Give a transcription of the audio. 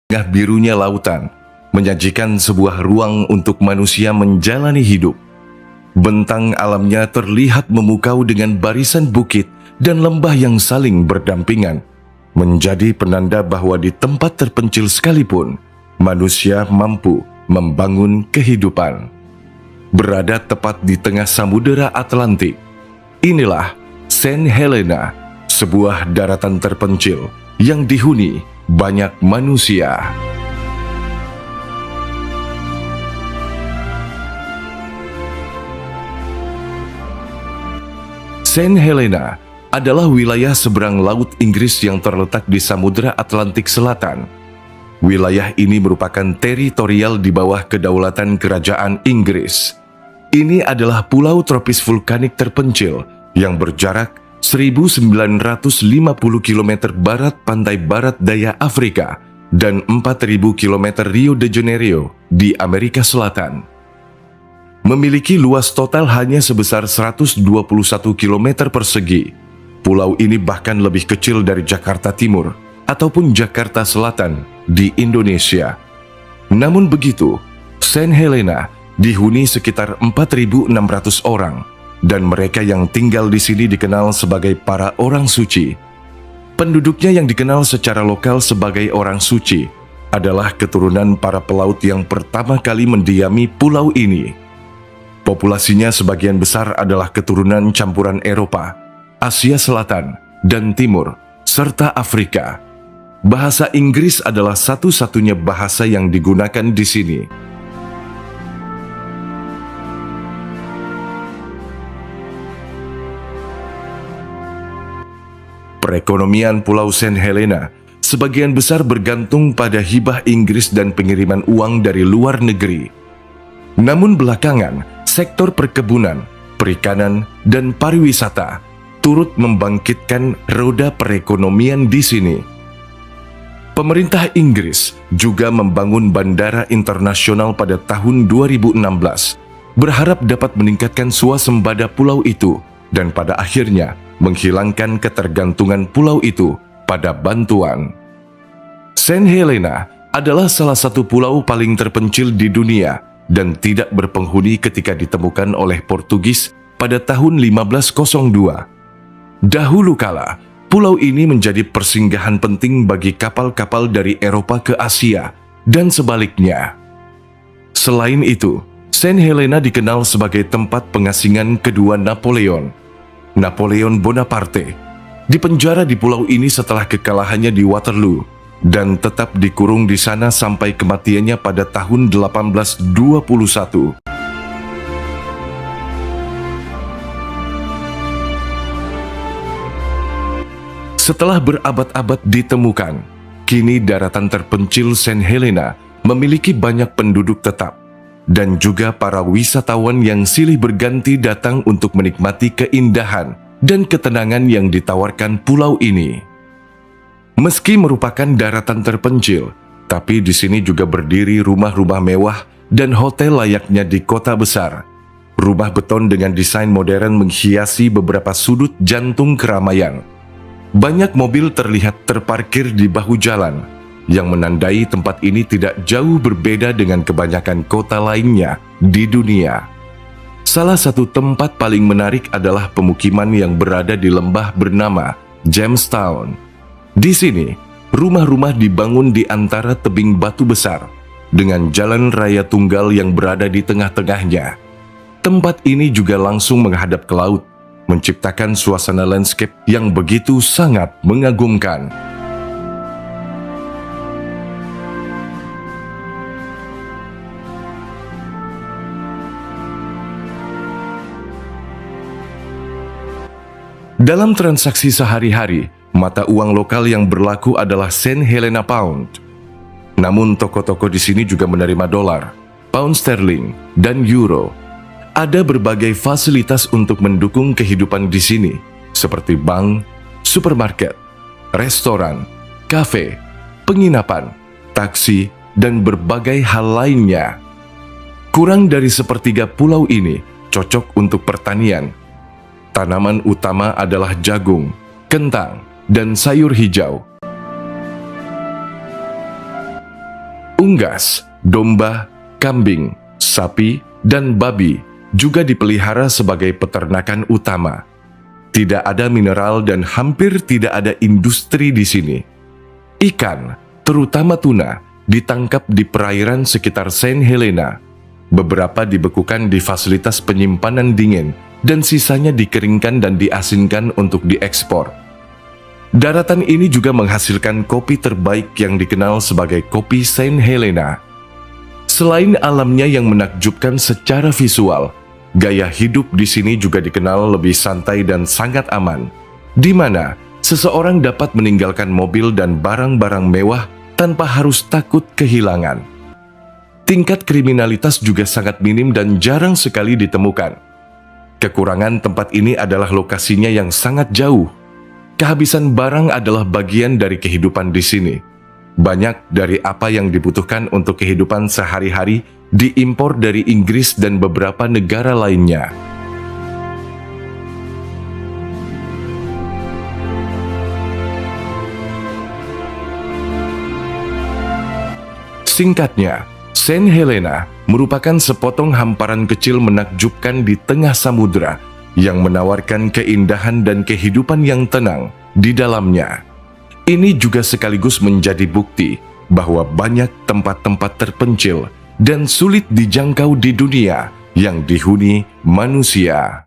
tengah birunya lautan, menyajikan sebuah ruang untuk manusia menjalani hidup. Bentang alamnya terlihat memukau dengan barisan bukit dan lembah yang saling berdampingan, menjadi penanda bahwa di tempat terpencil sekalipun, manusia mampu membangun kehidupan. Berada tepat di tengah Samudera Atlantik, inilah Saint Helena, sebuah daratan terpencil yang dihuni banyak manusia. Saint Helena adalah wilayah seberang Laut Inggris yang terletak di Samudra Atlantik Selatan. Wilayah ini merupakan teritorial di bawah kedaulatan Kerajaan Inggris. Ini adalah pulau tropis vulkanik terpencil yang berjarak 1.950 km barat pantai barat daya Afrika dan 4.000 km Rio de Janeiro di Amerika Selatan. Memiliki luas total hanya sebesar 121 km persegi. Pulau ini bahkan lebih kecil dari Jakarta Timur ataupun Jakarta Selatan di Indonesia. Namun begitu, Saint Helena dihuni sekitar 4.600 orang, dan mereka yang tinggal di sini dikenal sebagai para orang suci. Penduduknya yang dikenal secara lokal sebagai orang suci adalah keturunan para pelaut yang pertama kali mendiami pulau ini. Populasinya sebagian besar adalah keturunan campuran Eropa, Asia Selatan dan Timur, serta Afrika. Bahasa Inggris adalah satu-satunya bahasa yang digunakan di sini. Perekonomian Pulau Saint Helena sebagian besar bergantung pada hibah Inggris dan pengiriman uang dari luar negeri. Namun belakangan, sektor perkebunan, perikanan, dan pariwisata turut membangkitkan roda perekonomian di sini. Pemerintah Inggris juga membangun bandara internasional pada tahun 2016, berharap dapat meningkatkan swasembada pulau itu dan pada akhirnya menghilangkan ketergantungan pulau itu pada bantuan. Saint Helena adalah salah satu pulau paling terpencil di dunia dan tidak berpenghuni ketika ditemukan oleh Portugis pada tahun 1502. Dahulu kala, pulau ini menjadi persinggahan penting bagi kapal-kapal dari Eropa ke Asia dan sebaliknya. Selain itu, Saint Helena dikenal sebagai tempat pengasingan kedua Napoleon Bonaparte, dipenjara di pulau ini setelah kekalahannya di Waterloo dan tetap dikurung di sana sampai kematiannya pada tahun 1821. Setelah berabad-abad ditemukan, kini daratan terpencil Saint Helena memiliki banyak penduduk tetap dan juga para wisatawan yang silih berganti datang untuk menikmati keindahan dan ketenangan yang ditawarkan pulau ini. Meski merupakan daratan terpencil, tapi di sini juga berdiri rumah-rumah mewah dan hotel layaknya di kota besar. Rumah beton dengan desain modern menghiasi beberapa sudut jantung keramaian. Banyak mobil terlihat terparkir di bahu jalan, yang menandai tempat ini tidak jauh berbeda dengan kebanyakan kota lainnya di dunia. Salah satu tempat paling menarik adalah pemukiman yang berada di lembah bernama Jamestown. Di sini, rumah-rumah dibangun di antara tebing batu besar, dengan jalan raya tunggal yang berada di tengah-tengahnya. Tempat ini juga langsung menghadap ke laut, menciptakan suasana landscape yang begitu sangat mengagumkan. Dalam transaksi sehari-hari, mata uang lokal yang berlaku adalah Saint Helena Pound. Namun toko-toko di sini juga menerima dolar, pound sterling, dan euro. Ada berbagai fasilitas untuk mendukung kehidupan di sini, seperti bank, supermarket, restoran, kafe, penginapan, taksi, dan berbagai hal lainnya. Kurang dari sepertiga pulau ini cocok untuk pertanian. Tanaman utama adalah jagung, kentang, dan sayur hijau. Unggas, domba, kambing, sapi, dan babi juga dipelihara sebagai peternakan utama. Tidak ada mineral dan hampir tidak ada industri di sini. Ikan, terutama tuna, ditangkap di perairan sekitar Saint Helena. Beberapa dibekukan di fasilitas penyimpanan dingin dan sisanya dikeringkan dan diasinkan untuk diekspor. Daratan ini juga menghasilkan kopi terbaik yang dikenal sebagai kopi Saint Helena. Selain alamnya yang menakjubkan secara visual, gaya hidup di sini juga dikenal lebih santai dan sangat aman, di mana seseorang dapat meninggalkan mobil dan barang-barang mewah tanpa harus takut kehilangan. Tingkat kriminalitas juga sangat minim dan jarang sekali ditemukan. Kekurangan tempat ini adalah lokasinya yang sangat jauh. Kehabisan barang adalah bagian dari kehidupan di sini. Banyak dari apa yang dibutuhkan untuk kehidupan sehari-hari diimpor dari Inggris dan beberapa negara lainnya. Singkatnya, Saint Helena merupakan sepotong hamparan kecil menakjubkan di tengah samudera yang menawarkan keindahan dan kehidupan yang tenang di dalamnya. Ini juga sekaligus menjadi bukti bahwa banyak tempat-tempat terpencil dan sulit dijangkau di dunia yang dihuni manusia.